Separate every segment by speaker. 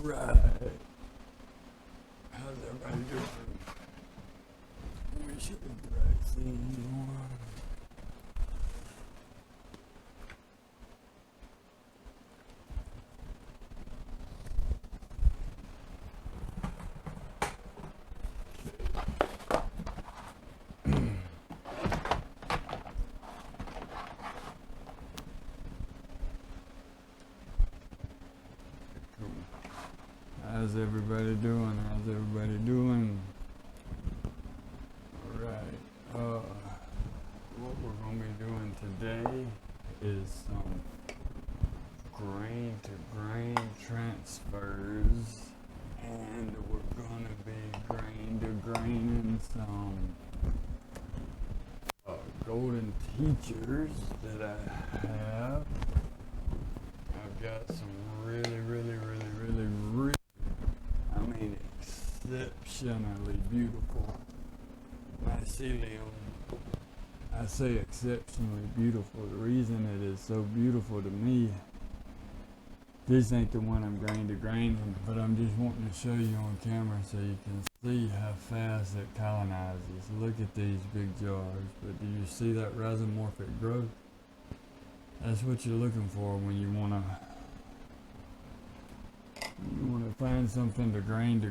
Speaker 1: Alright. How's everybody doing? We should be right seeing more. How's everybody doing? How's everybody doing? Alright, what we're going to be doing today is some grain to grain transfers, and we're going to be grain to graining some golden teachers that I have. I've got some really exceptionally beautiful mycelium. I say exceptionally beautiful. The reason it is so beautiful to me, this ain't the one I'm grain to graining, but I'm just wanting to show you on camera so you can see how fast it colonizes. Look at these big jars, but do you see that rhizomorphic growth? That's what you're looking for when you want to find something to grain.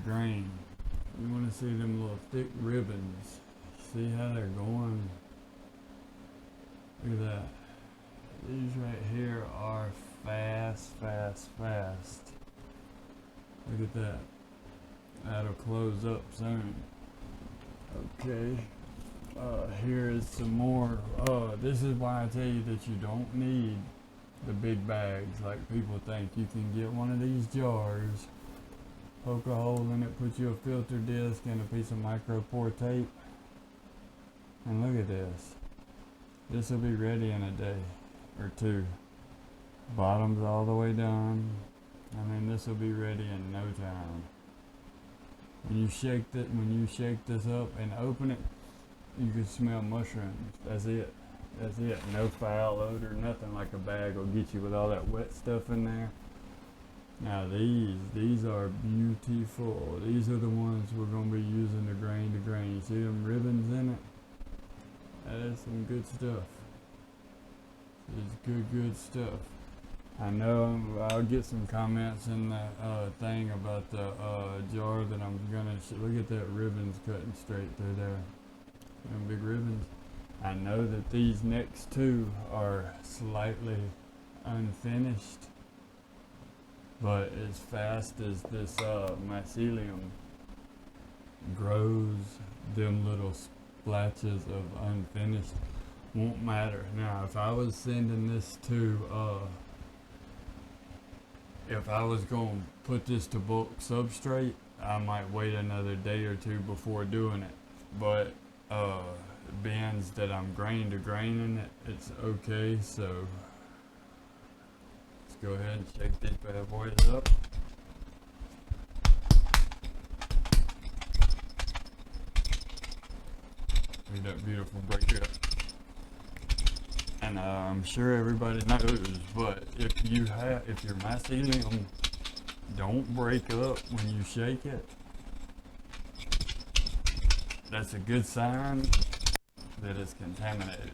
Speaker 1: You want to see them little thick ribbons. See how they're going? Look at that. These right here are fast. Look at that. That'll close up soon. Okay. Here is some more. This is why I tell you that you don't need the big bags like people think. You can get one of these jars, poke a hole in it, put you a filter disc and a piece of micropore tape, and look at this. This will be ready in a day or two. Bottom's all the way done. I mean, this will be ready in no time. When you shake this up and open it, you can smell mushrooms. That's it. No foul odor, nothing like a bag will get you with all that wet stuff in there. Now these are beautiful. These are the ones we're going to be using to grain. You see them ribbons in it? That is some good stuff. It's good stuff. I know I'll get some comments in that thing about the jar that I'm going to look at. That ribbons cutting straight through there. Them big ribbons. I know that these next two are slightly unfinished, but as fast as this mycelium grows, them little splotches of unfinished won't matter. Now, if I was sending this to, if I was going to put this to bulk substrate, I might wait another day or two before doing it. But bins that I'm grain to graining, it's okay. So let's go ahead and shake these bad boys up. Look at that beautiful breakup. And I'm sure everybody knows, but if your mycelium don't break up when you shake it, that's a good sign that it's contaminated.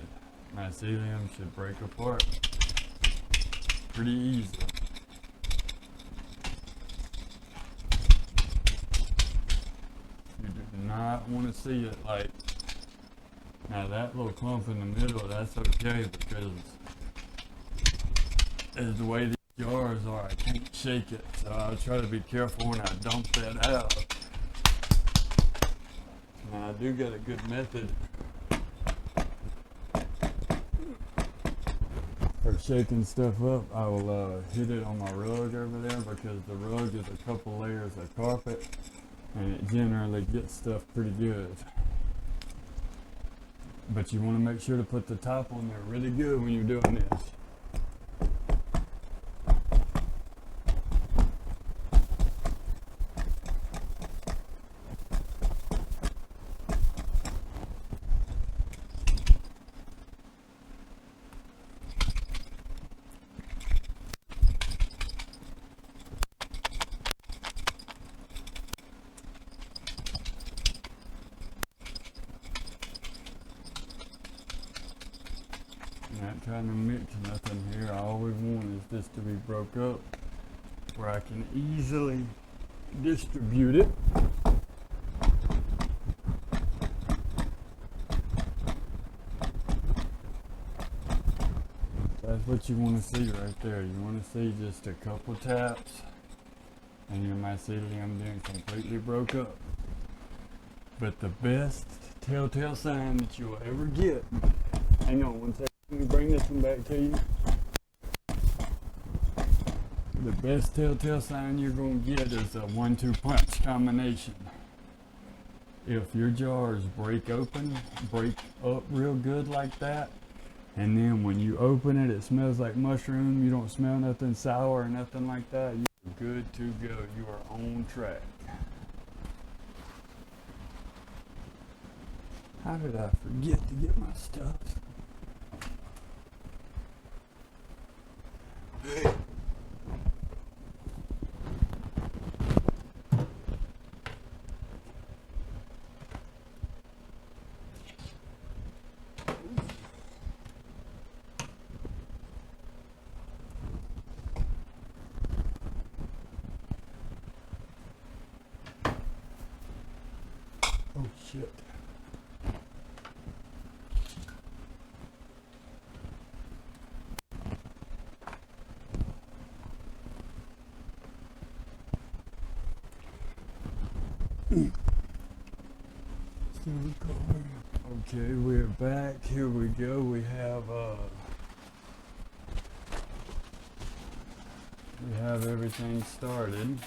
Speaker 1: Mycelium should break apart pretty easily. You do not want to see it like, now that little clump in the middle, that's okay because as the way these jars are, I can't shake it. So I'll try to be careful when I dump that out. Now I do get a good method for shaking stuff up. I will hit it on my rug over there because the rug is a couple layers of carpet and it generally gets stuff pretty good. But you want to make sure to put the top on there really good when you're doing this. kind of mix nothing here. All we want is this to be broke up where I can easily distribute it. That's what you want to see right there. You want to see just a couple taps and your mycelium then completely broke up. But the best telltale sign that you'll ever get, hang on one second, let me bring this one back to you. The best telltale sign you're going to get is a 1-2 punch combination. If your jars break up real good like that, and then when you open it, it smells like mushroom, you don't smell nothing sour or nothing like that, you're good to go. You are on track. How did I forget to get my stuff? Oh shit. Okay, we're back. Here we go. We have everything started.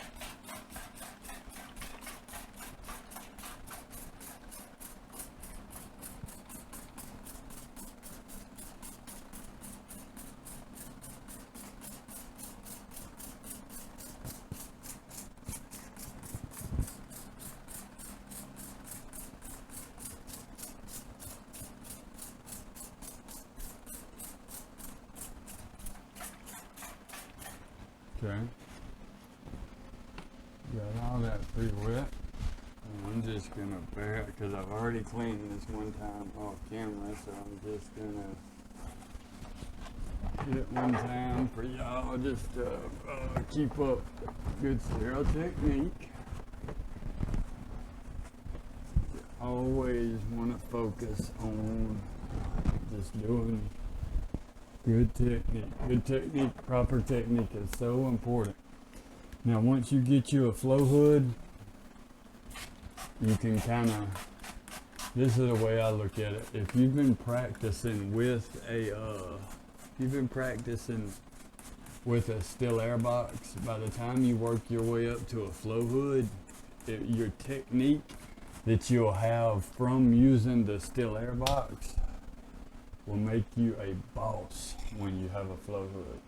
Speaker 1: Okay. Got all that pretty wet. And I'm just gonna bear it because I've already cleaned this one time off camera, so I'm just gonna hit it one time for y'all just to keep up good sterile technique. You always want to focus on just doing good technique. Good technique, proper technique is so important. Now once you get you a flow hood, you can kind of, this is the way I look at it. If you've been practicing with a still air box, by the time you work your way up to a flow hood, your technique that you'll have from using the still air box will make you a boss when you have a flow hood.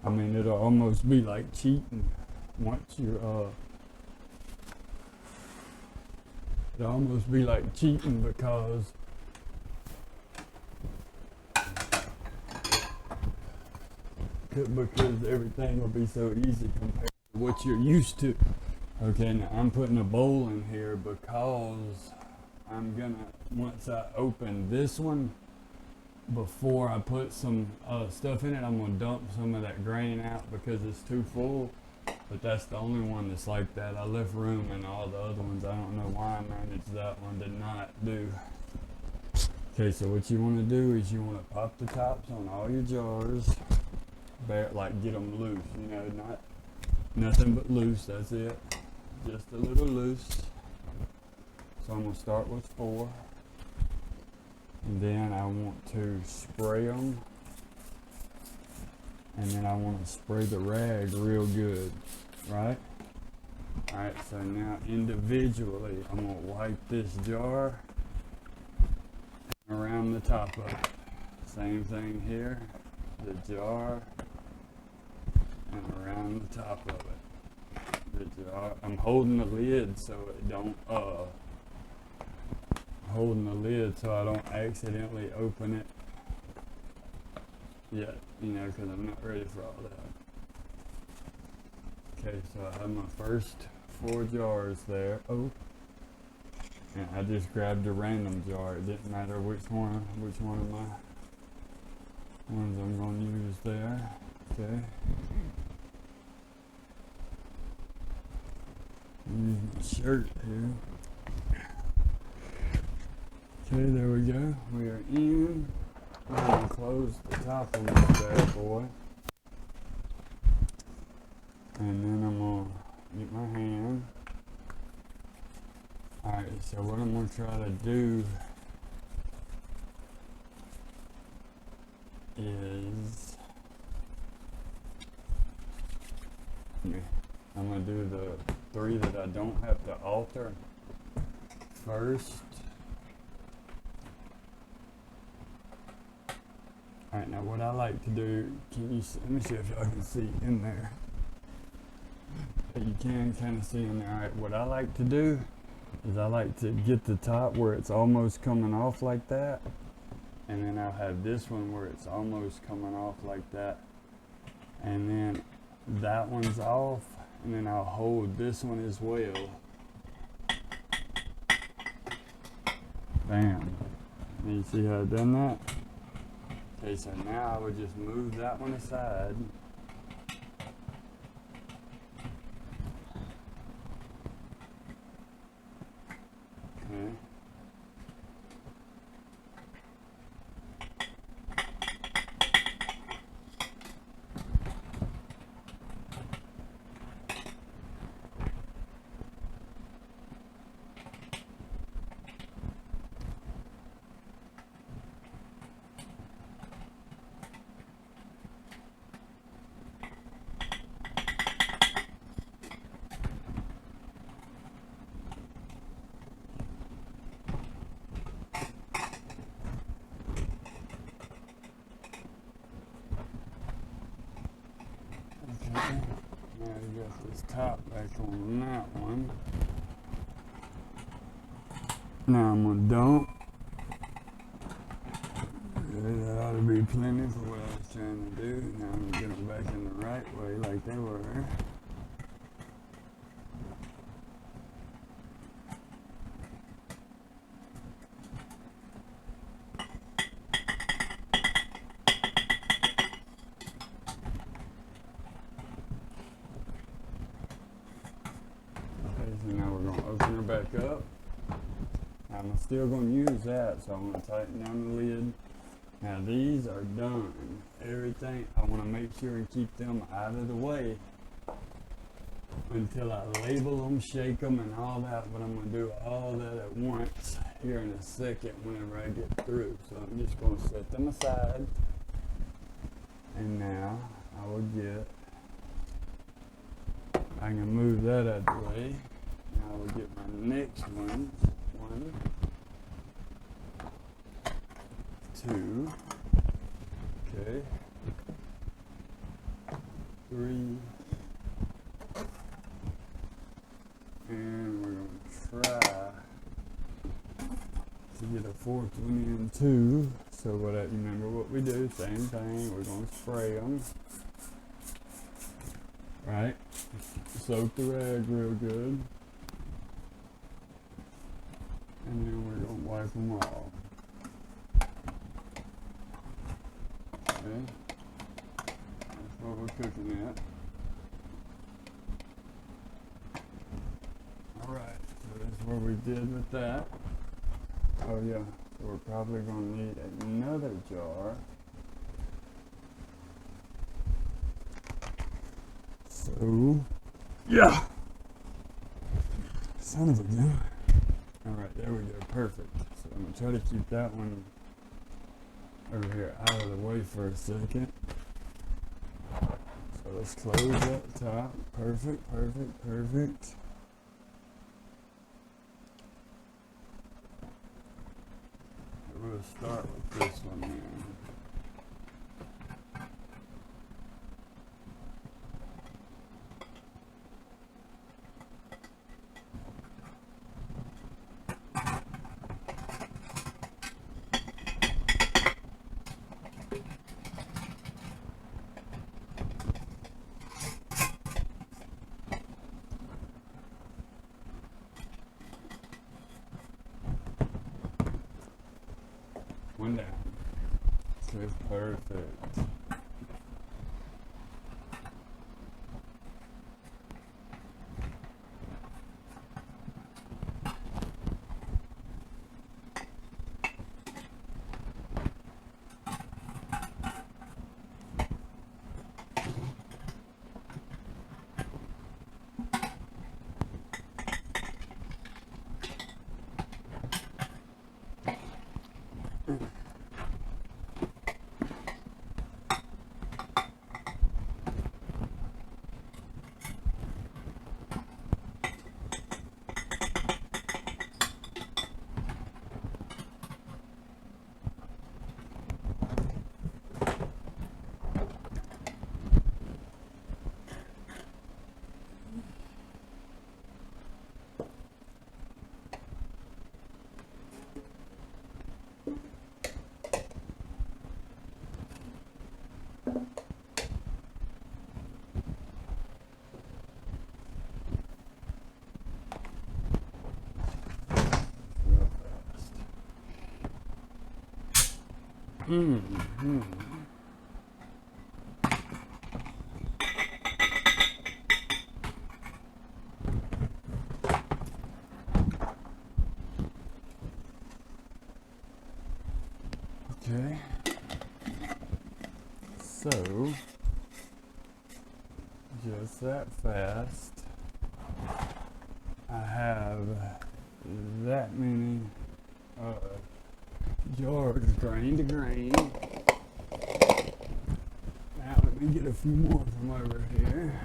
Speaker 1: I mean, it'll almost be like cheating once you're, it'll almost be like cheating because everything will be so easy compared to what you're used to. Okay, now I'm putting a bowl in here because I'm gonna, once I open this one, before I put some stuff in it, I'm gonna dump some of that grain out because it's too full. But that's the only one that's like that. I left room in all the other ones. I don't know why I managed that one to not do. Okay, so what you want to do is you want to pop the tops on all your jars. Like get them loose, you know, nothing but loose, that's it. Just a little loose. So I'm going to start with 4. And then I want to spray them. And then I want to spray the rag real good, right? Alright, so now individually, I'm going to wipe this jar around the top of it. Same thing here, the jar and around the top of it. The jar, I'm holding the lid so it don't, holding the lid so I don't accidentally open it yet, you know, because I'm not ready for all that. Okay, so I have my first 4 jars there. Oh, And I just grabbed a random jar. It didn't matter which one of my ones I'm going to use there. Okay. Use my shirt here. Okay, there we go. We are in. I'm going to close the top of this bad boy. And then I'm going to get my hand. Alright, so what I'm going to try to do is I'm going to do the 3 that I don't have to alter first. Alright, now what I like to do, let me see if y'all can see in there. You can kind of see in there. Alright, what I like to do is I like to get the top where it's almost coming off like that, and then I'll have this one where it's almost coming off like that, and then that one's off, and then I'll hold this one as well. Bam. And you see how I've done that? Okay, so now I would just move that one aside. Okay. Now you got this top back on that one. Now I'm gonna dump. That ought to be plenty for what I was trying to do. Now I'm gonna get them back in the right way like they were. So now we're going to open her back up. I'm still going to use that, so I'm going to tighten down the lid. Now these are done. Everything, I want to make sure and keep them out of the way until I label them, shake them, and all that. But I'm going to do all that at once here in a second whenever I get through. So I'm just going to set them aside. And now I will get, I can move that out of the way. Now we'll get my next one. 1, 2, okay, 3, and we're going to try to get a 4th one in too. So what you remember what we do, same thing, we're going to spray them, right? Soak the rag real good. And then we're going to wipe them off. Okay. That's what we're cooking at. Alright, so that's what we did with that. Oh yeah, so we're probably going to need another jar. So, yeah! Son of a gun. Alright, there we go, perfect. So I'm going to try to keep that one over here out of the way for a second. So let's close that top. Perfect, perfect, perfect. We'll start with this one here. It's perfect. Mm-hmm. Okay. So, just that fast, I have that many jars grain to grain. Now let me get a few more from over here.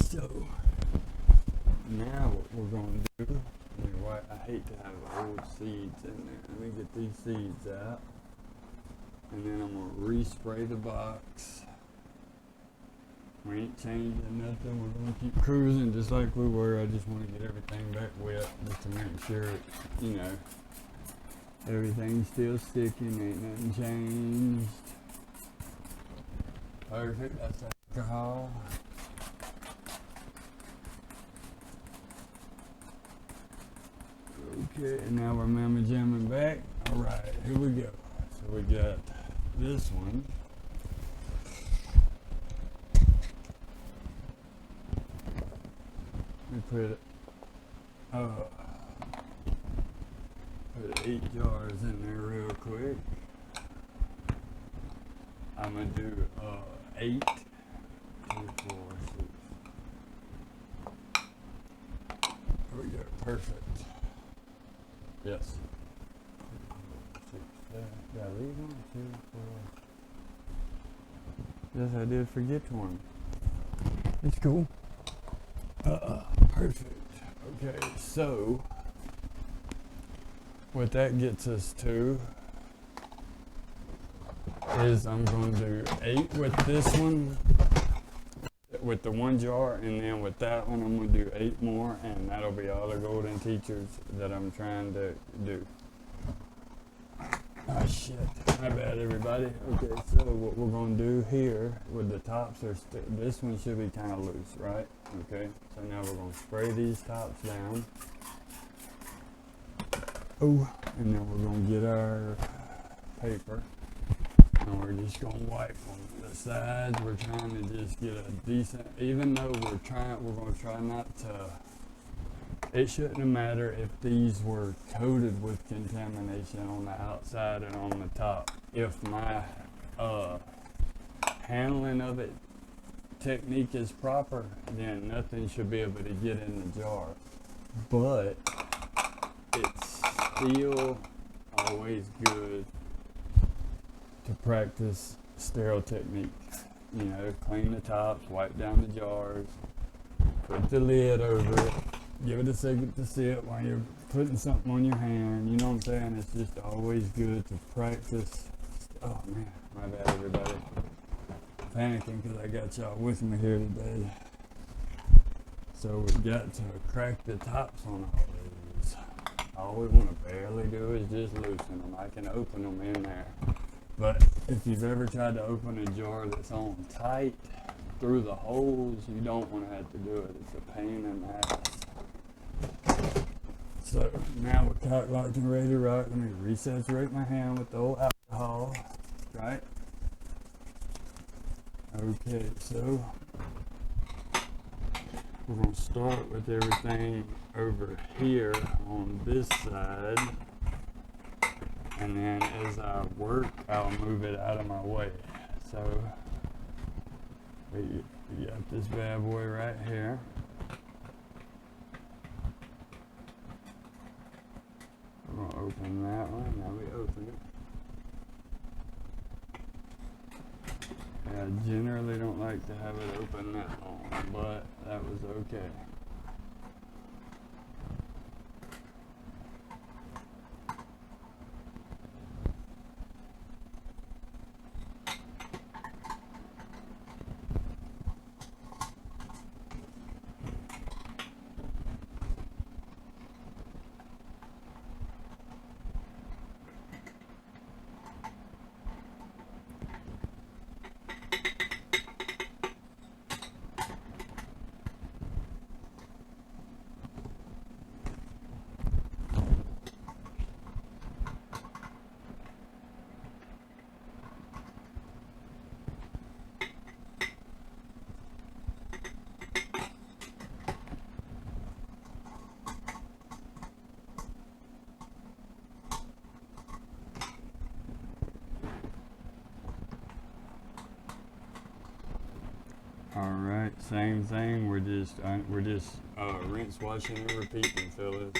Speaker 1: So now what we're going to do, I hate to have old seeds in there. Let me get these seeds out. And then I'm going to respray the box. We ain't changing nothing. We're going to keep cruising just like we were. I just want to get everything back wet just to make sure, you know, everything's still sticking. Ain't nothing changed. Perfect. That's alcohol. Okay, and now we're mama jamming back. Alright, here we go. So we got this one. We put 8 jars in there real quick. I'm gonna do 8, 2, 4, 6. Here we go, perfect. Yes. 6, 7. Did I leave one? 2, 4. Yes, I did forget one. It's cool. Perfect. Okay, so what that gets us to is I'm going to do 8 with this one, with the 1 jar, and then with that one I'm going to do 8 more, and that'll be all the golden teachers that I'm trying to do. Oh shit, my bad everybody. Okay, so what we're going to do here with the tops, this one should be kind of loose, right? Okay, so now we're going to spray these tops down. Oh, and then we're going to get our paper. And we're just going to wipe on the sides. We're trying to just get a decent, even though we're going to try not to, it shouldn't matter if these were coated with contamination on the outside and on the top. If my handling of it technique is proper, then nothing should be able to get in the jar. But it's still always good to practice sterile technique. You know, clean the tops, wipe down the jars, put the lid over it, give it a second to sit while you're putting something on your hand. You know what I'm saying? It's just always good to practice. Oh man, my bad everybody. Panicking because I got y'all with me here today. So we got to crack the tops on all these. All we want to barely do is just loosen them. I can open them in there. But if you've ever tried to open a jar that's on tight through the holes, you don't want to have to do it. It's a pain in the ass. So now we're cock locked and ready to rock. Let me resaturate my hand with the old alcohol, right? Okay, so we're going to start with everything over here on this side, and then as I work, I'll move it out of my way. So we got this bad boy right here. We're going to open that one. Now we open it. I generally don't like to have it open that long, but that was okay. Alright, same thing, we're just rinse, washing, and repeating, fellas.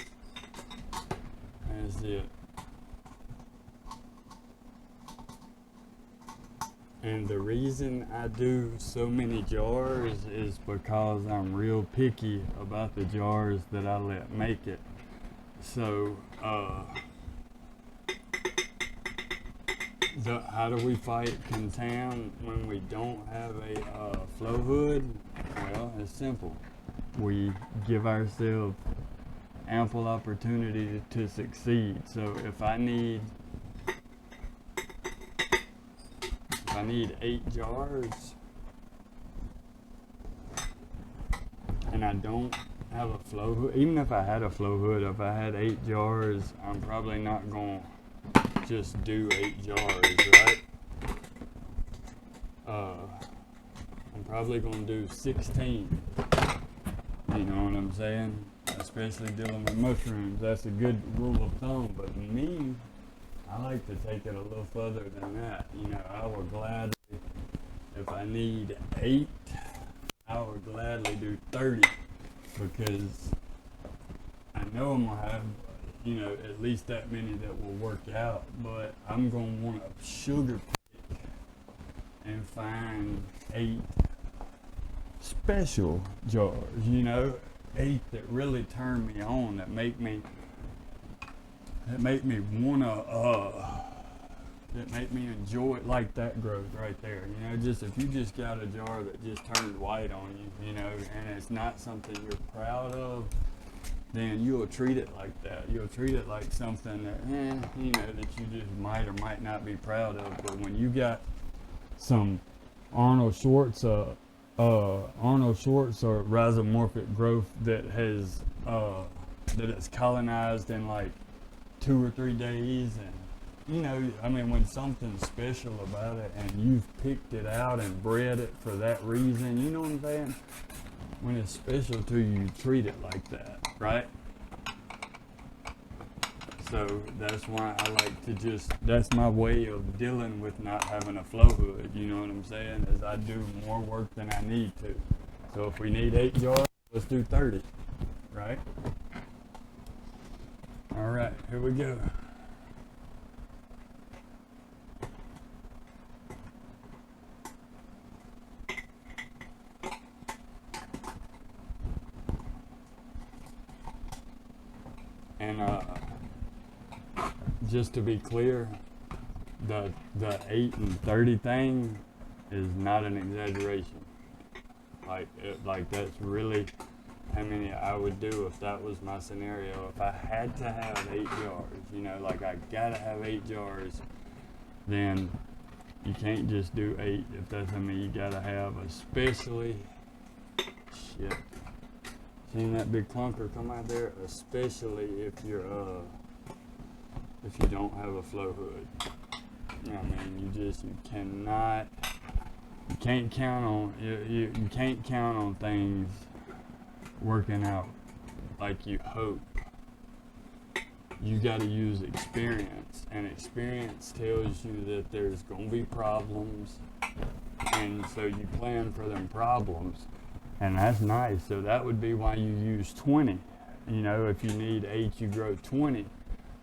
Speaker 1: That's it. And the reason I do so many jars is because I'm real picky about the jars that I let make it. So, how do we fight contam when we don't have a flow hood? Well, it's simple. We give ourselves ample opportunity to succeed. So if I need 8 jars and I don't have a flow hood, even if I had a flow hood, if I had 8 jars, I'm probably not going to just do 8 jars, right? I'm probably going to do 16. You know what I'm saying? Especially dealing with mushrooms. That's a good rule of thumb. But me, I like to take it a little further than that. You know, I would gladly, if I need 8, I would gladly do 30. Because I know I'm going to have, you know, at least that many that will work out, but I'm going to want to sugar pick and find 8 special jars, you know, 8 that really turn me on, that make me enjoy it, like that growth right there. You know, just if you just got a jar that just turned white on you, you know, and it's not something you're proud of, then you'll treat it like that. You'll treat it like something that, you know, that you just might or might not be proud of. But when you got some Arnold Schwartz or rhizomorphic growth that has that it's colonized in like 2 or 3 days, and you know, I mean, when something's special about it and you've picked it out and bred it for that reason, you know what I'm saying? When it's special to you, you treat it like that, right? So that's why I like to just, that's my way of dealing with not having a flow hood, you know what I'm saying, is I do more work than I need to. So if we need 8 yards, let's do 30, right? All right, here we go. And just to be clear, the 8 and 30 thing is not an exaggeration. Like that's really how many I would do if that was my scenario. If I had to have 8 yards, you know, like I gotta have 8 yards, then you can't just do 8 if that's how many you gotta have, especially, shit. Seen that big clunker come out there? Especially if you're if you don't have a flow hood. I mean, you can't count on you can't count on things working out like you hope. You got to use experience, and experience tells you that there's gonna be problems, and so you plan for them problems. And that's nice. So that would be why you use 20. You know, if you need 8, you grow 20.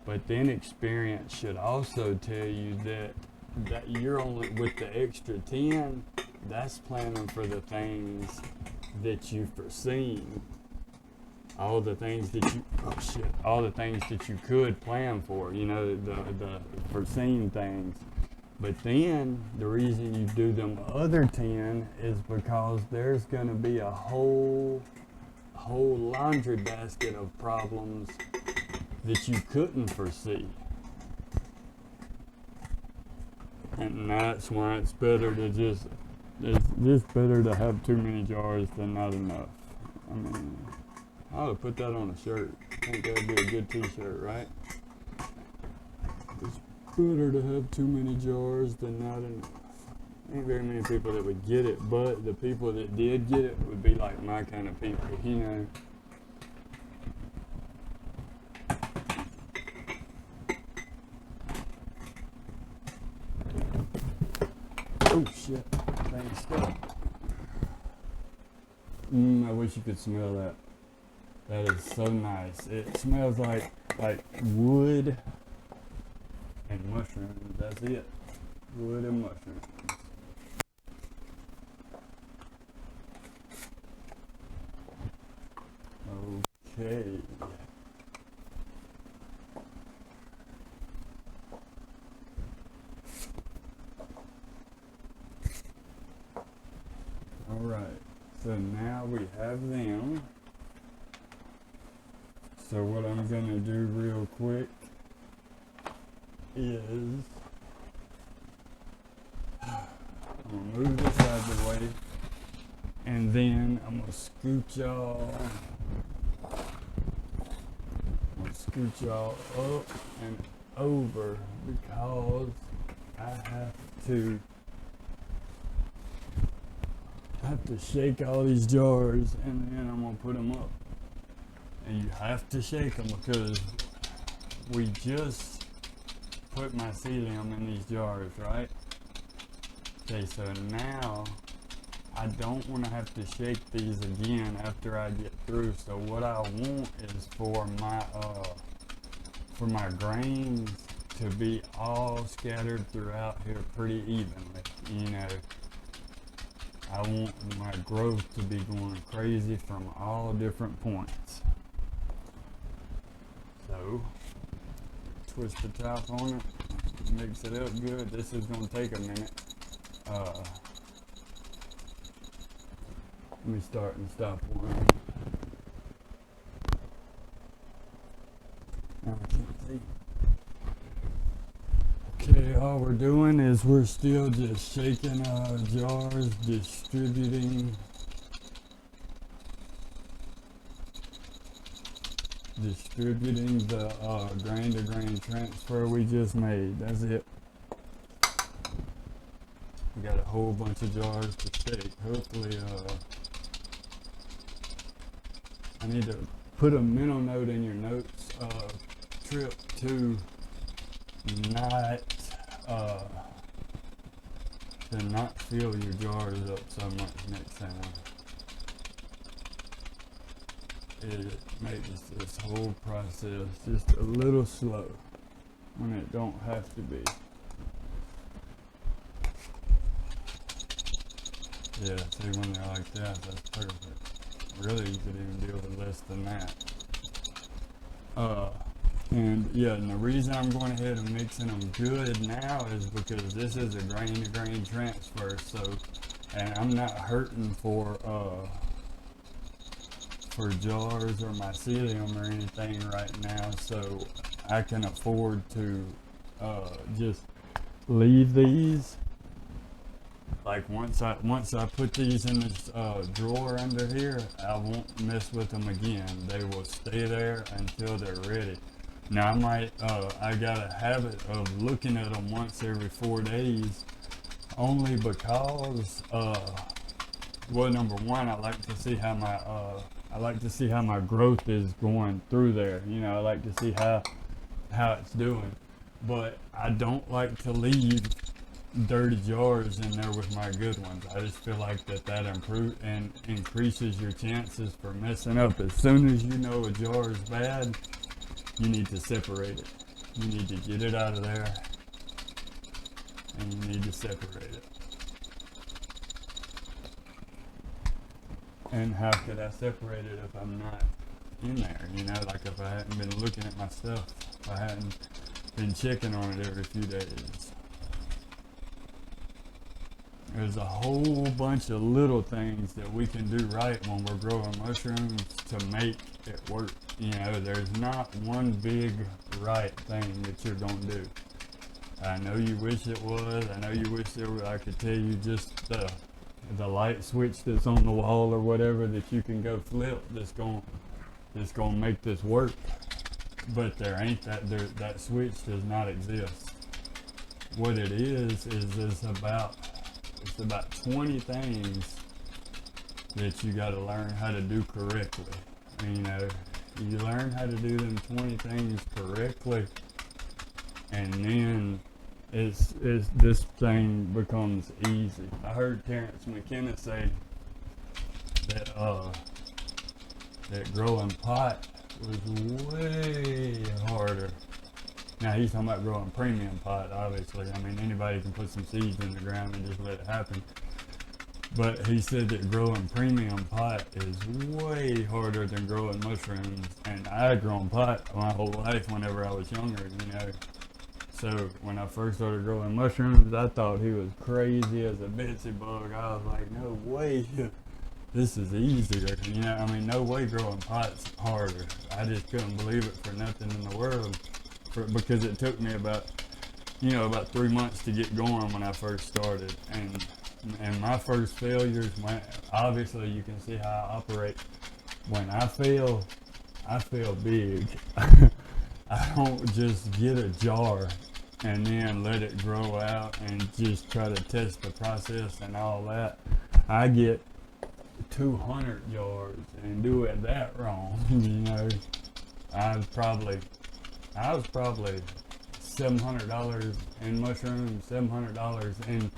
Speaker 1: But then experience should also tell you that you're only, with the extra 10, that's planning for the things that you've foreseen. All the things that you could plan for, you know, the foreseen things. But then the reason you do them other 10 is because there's going to be a whole laundry basket of problems that you couldn't foresee. And that's why it's better to it's just better to have too many jars than not enough. I mean, I would put that on a shirt. I think that'd be a good t-shirt, right? It's better to have too many jars than not enough. Ain't very many people that would get it, but the people that did get it would be like my kind of people, you know. Oh shit, thing stuck. I wish you could smell that. That is so nice. It smells like wood and mushrooms. That's it. Wood and mushrooms. Okay. All right. So now we have them. So what I'm gonna do real quick is I'm gonna move this out of the way, and then I'm gonna scoot y'all up and over because I have to shake all these jars, and then I'm gonna put them up. And you have to shake them because we just put mycelium in these jars, right? Okay, so now I don't want to have to shake these again after I get through. So what I want is for my grains to be all scattered throughout here pretty evenly, you know. I want my growth to be going crazy from all different points. So, twist the top on it, mix it up good. This is going to take a minute. Let me start and stop one. Now I can't see. Okay, all we're doing is we're still just shaking our jars, distributing the grain to grain transfer we just made. That's it. We got a whole bunch of jars to shake. Hopefully, I need to put a mental note in your notes trip to not fill your jars up so much next time. It makes this whole process just a little slow when it don't have to be. Yeah, see, when they're like that, that's perfect. Really, you could even deal with less than that. And yeah, and the reason I'm going ahead and mixing them good now is because this is a grain to grain transfer, so, and I'm not hurting for jars or mycelium or anything right now, so I can afford to just leave these. Like once I put these in this drawer under here, I won't mess with them again. They will stay there until they're ready. Now I got a habit of looking at them once every 4 days, only because well, number one, I like to see how my growth is going through there. You know, I like to see how it's doing, but I don't like to leave dirty jars in there with my good ones. I just feel like that improves and increases your chances for messing up. As soon as you know a jar is bad, you need to separate it. You need to get it out of there, and you need to separate it. And how could I separate it if I'm not in there? You know, like if I hadn't been looking at my stuff, if I hadn't been checking on it every few days. There's a whole bunch of little things that we can do right when we're growing mushrooms to make it work. You know, there's not one big right thing that you're gonna do. I know you wish it was. I know you wish I could tell you just the light switch that's on the wall or whatever that you can go flip that's gonna make this work. But there ain't that switch does not exist. What it is it's about 20 things that you got to learn how to do correctly. You know, you learn how to do them 20 things correctly, and then this thing becomes easy. I heard Terrence McKenna say that that growing pot was way harder. Now he's talking about growing premium pot, obviously. I mean, anybody can put some seeds in the ground and just let it happen. But he said that growing premium pot is way harder than growing mushrooms. And I had grown pot my whole life whenever I was younger, you know. So when I first started growing mushrooms, I thought he was crazy as a bitsy bug. I was like, no way, this is easier. You know, I mean, no way growing pot's harder. I just couldn't believe it for nothing in the world. Because it took me about 3 months to get going when I first started, and my first failures, obviously you can see how I operate. When I fail big. I don't just get a jar and then let it grow out and just try to test the process and all that. I get 200 jars and do it that wrong. You know, I was probably $700 in mushrooms, $700 in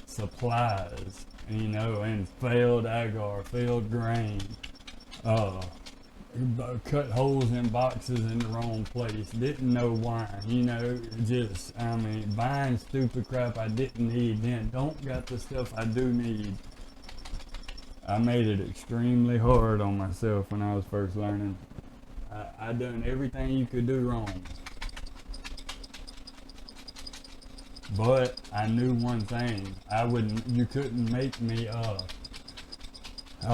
Speaker 1: supplies, you know, and failed agar, failed grain, cut holes in boxes in the wrong place, didn't know why, you know, buying stupid crap I didn't need, then don't got the stuff I do need. I made it extremely hard on myself when I was first learning. I done everything you could do wrong. But I knew one thing. You couldn't make me, I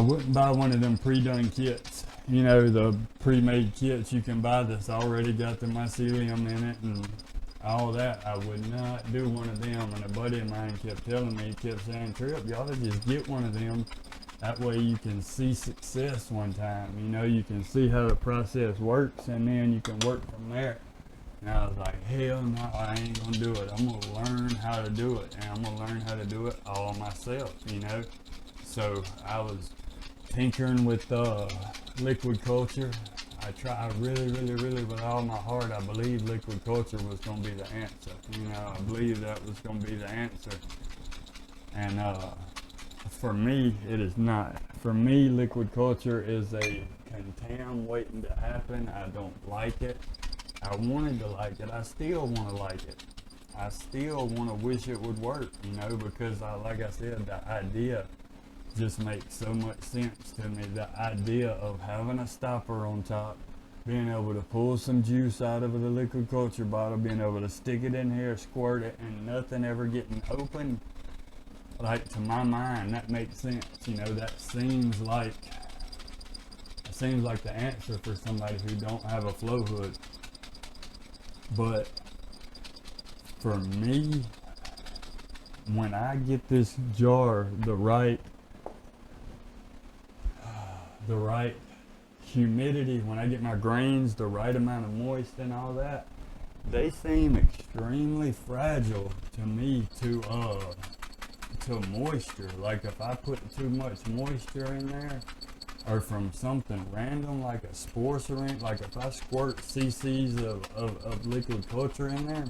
Speaker 1: wouldn't buy one of them pre-done kits. You know, the pre-made kits you can buy that's already got the mycelium in it and all that. I would not do one of them. And a buddy of mine kept telling me, he kept saying, Trip, y'all just get one of them. That way you can see success one time. You know, you can see how the process works and then you can work from there. And I was like, hell no, I ain't gonna do it. I'm gonna learn how to do it. And I'm gonna learn how to do it all myself, you know. So I was tinkering with liquid culture. I really with all my heart, I believe liquid culture was going to be the answer. You know, I believe that was going to be the answer. And for me, it is not. For me, liquid culture is a contam waiting to happen. I don't like it. I wanted to like it. I still want to like it. I still want to wish it would work, you know, because like I said, the idea just makes so much sense to me. The idea of having a stopper on top, being able to pull some juice out of the liquid culture bottle, being able to stick it in here, squirt it, and nothing ever getting open. Like, to my mind, that makes sense. You know, that seems like the answer for somebody who don't have a flow hood. But for me, when I get this jar the right humidity, when I get my grains the right amount of moist and all that, they seem extremely fragile to me to moisture. Like, if I put too much moisture in there, or from something random like a spore syringe, like if I squirt cc's of liquid culture in there,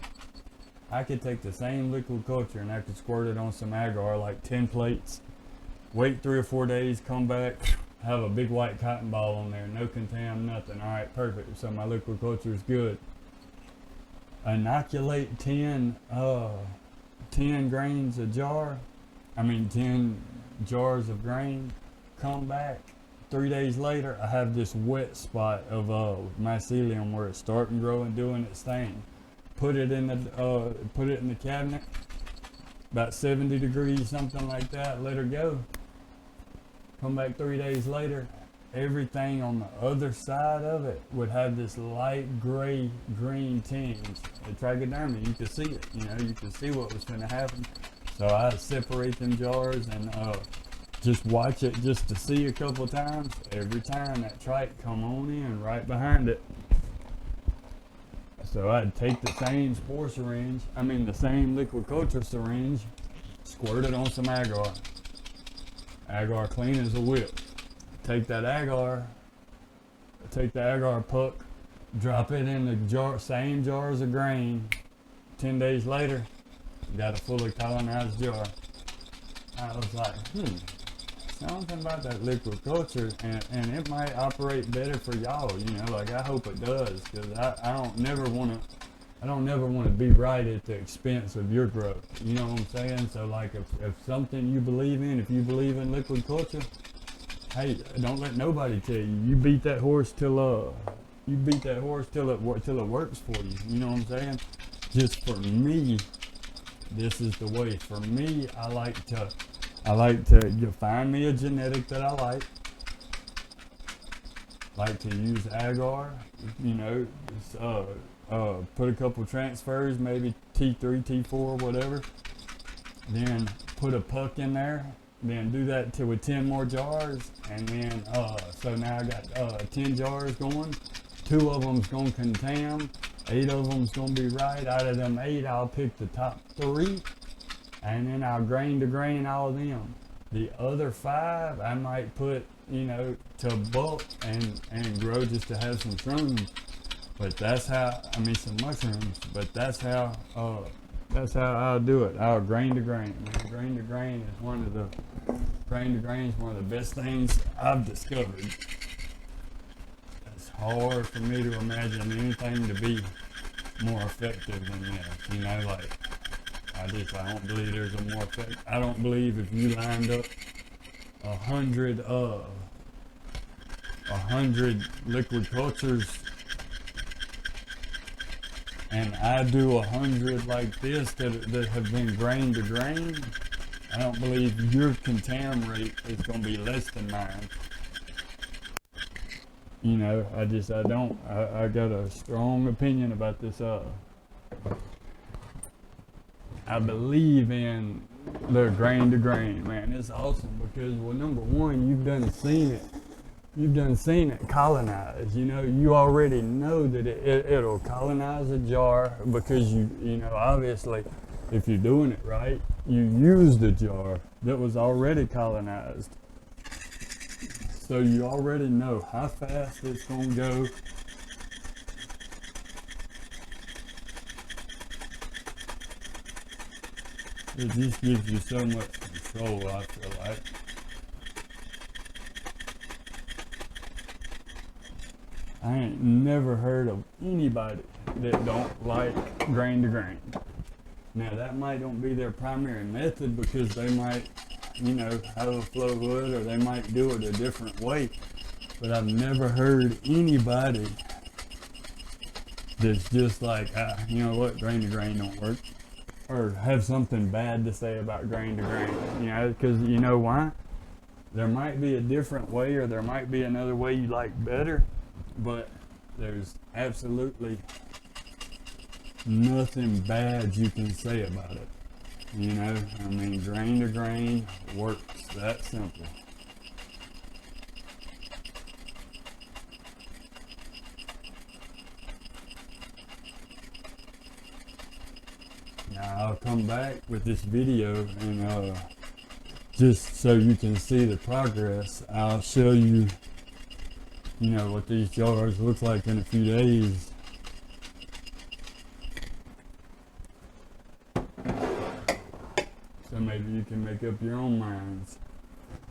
Speaker 1: I could take the same liquid culture and I could squirt it on some agar, like 10 plates, wait 3 or 4 days, come back, have a big white cotton ball on there, no contam, nothing. All right, perfect. So my liquid culture is good. Inoculate 10 grains a jar. 10 jars of grain. Come back 3 days later, I have this wet spot of mycelium where it's starting to grow and doing its thing. Put it in the cabinet, about 70 degrees, something like that. Let her go. Come back 3 days later, everything on the other side of it would have this light gray green tinge. The trichoderma, you could see it. You know, you could see what was going to happen. So I separate them jars and just watch it just to see a couple times. Every time that trike come on in right behind it. So I'd take the same spore syringe, the same liquid culture syringe, squirt it on some agar. Agar clean as a whip. Take that agar, take the agar puck, drop it in the jar, same jars of grain. 10 days later, you got a fully colonized jar. I was like, something about that liquid culture, and it might operate better for y'all, you know, like I hope it does, because I don't never want to be right at the expense of your growth, you know what I'm saying? So like if something you believe in, if you believe in liquid culture, hey, don't let nobody tell you. You beat that horse till it works for you, you know what I'm saying? Just for me, this is the way. For me, I like to you find me a genetic that I like to use agar, you know, put a couple transfers, maybe T3, T4, whatever, then put a puck in there, then do that with 10 more jars, and then so now I got 10 jars going, 2 of them's going to contam, 8 of them's going to be right. Out of them 8, I'll pick the top 3, and then I'll grain to grain all of them. The other 5, I might put, you know, to bulk and grow just to have some shrooms. But that's how, some mushrooms. But that's how I'll do it. I'll grain to grain. Grain to grain is one of the best things I've discovered. It's hard for me to imagine anything to be more effective than this. You know, like, I don't believe there's a more effective. I don't believe if you lined up 100 liquid cultures and I do 100 like this that have been grain to grain, I don't believe your contam rate is going to be less than mine. You know, I got a strong opinion about this. I believe in the grain to grain, man. It's awesome because, well, number one, you've done seen it colonize. You know, you already know that it'll colonize a jar because you know, obviously, if you're doing it right, you use the jar that was already colonized. so you already know how fast it's gonna go. It just gives you so much control, I feel like. I ain't never heard of anybody that don't like grain to grain. Now that might don't be their primary method because they might, you know, have a flow hood or they might do it a different way. But I've never heard anybody that's just like, you know what, grain to grain don't work. Or have something bad to say about grain to grain, you know, because you know why? There might be a different way or there might be another way you like better, but there's absolutely nothing bad you can say about it. You know, I mean, grain to grain works, that simple. Now I'll come back with this video and just so you can see the progress, I'll show you, you know, what these jars look like in a few days. So maybe you can make up your own minds.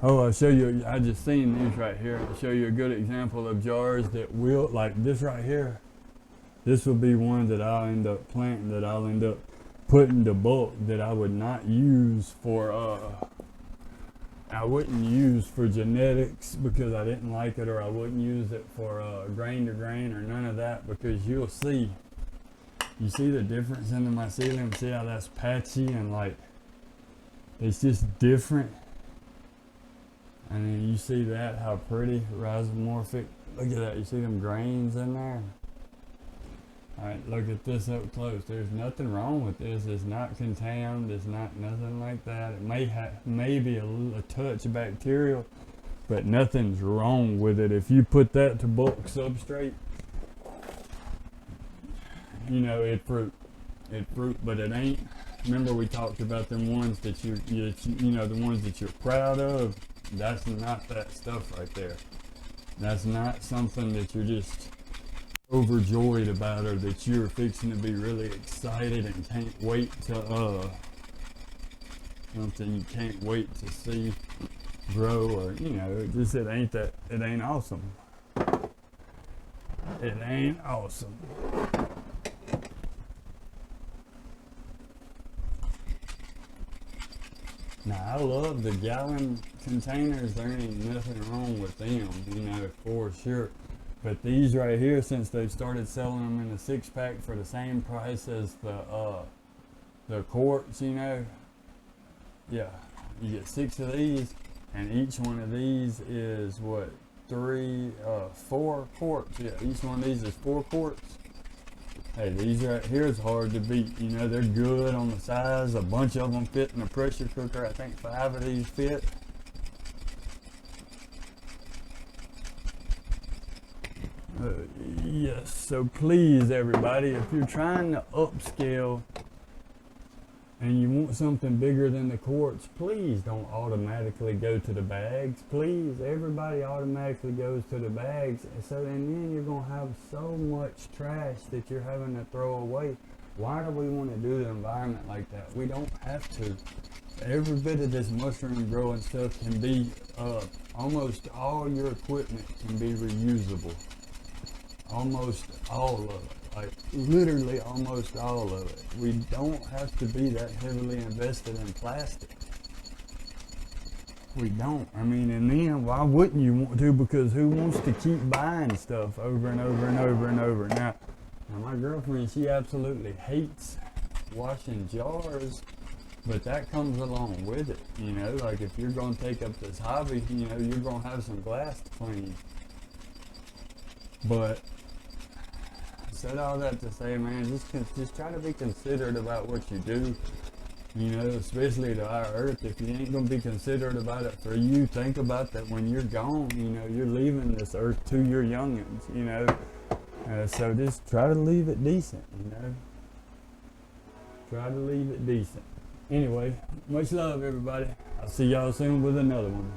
Speaker 1: Oh, I'll show you, I just seen these right here. I'll show you a good example of jars that will, like this right here. This will be one that I'll end up planting, that I'll end up putting to bulk, that I would not use for, I wouldn't use for genetics because I didn't like it, or I wouldn't use it for grain to grain or none of that, because you'll see, you see the difference in the mycelium, see how that's patchy and like, it's just different. And then you see that, how pretty, rhizomorphic, look at that, you see them grains in there? Alright, look at this up close. There's nothing wrong with this. It's not contaminated. It's not nothing like that. It may be a touch bacterial, but nothing's wrong with it. If you put that to bulk substrate, you know, it fruit, but it ain't. Remember we talked about them ones that you know, the ones that you're proud of. That's not that stuff right there. That's not something that you're just overjoyed about, or that you're fixing to be really excited and can't wait to something you can't wait to see grow, or you know, it ain't awesome. It ain't awesome. Now I love the gallon containers. There ain't nothing wrong with them, you know, for sure. But these right here, since they've started selling them in a 6-pack for the same price as the quarts, you know, yeah, you get 6 of these, and each one of these is what, 4 quarts. Yeah, each one of these is 4 quarts. Hey, these right here is hard to beat. You know, they're good on the size. A bunch of them fit in a pressure cooker. I think 5 of these fit. Yes, so please everybody, if you're trying to upscale and you want something bigger than the quarts, please don't automatically go to the bags. Please, everybody automatically goes to the bags, and then you're going to have so much trash that you're having to throw away. Why do we want to do the environment like that? We don't have to. Every bit of this mushroom growing stuff can be, almost all your equipment can be reusable. Almost all of it, like literally almost all of it. We don't have to be that heavily invested in plastic. We don't. I mean, and then why wouldn't you want to? Because who wants to keep buying stuff over and over and over and over? Now my girlfriend, she absolutely hates washing jars, but that comes along with it. You know, like if you're going to take up this hobby, you know, you're going to have some glass to clean. But I said all that to say, man, just try to be considerate about what you do. You know, especially to our earth. If you ain't gonna be considerate about it for you, think about that when you're gone. You know, you're leaving this earth to your youngins. You know, so just try to leave it decent. You know, try to leave it decent. Anyway, much love, everybody. I'll see y'all soon with another one.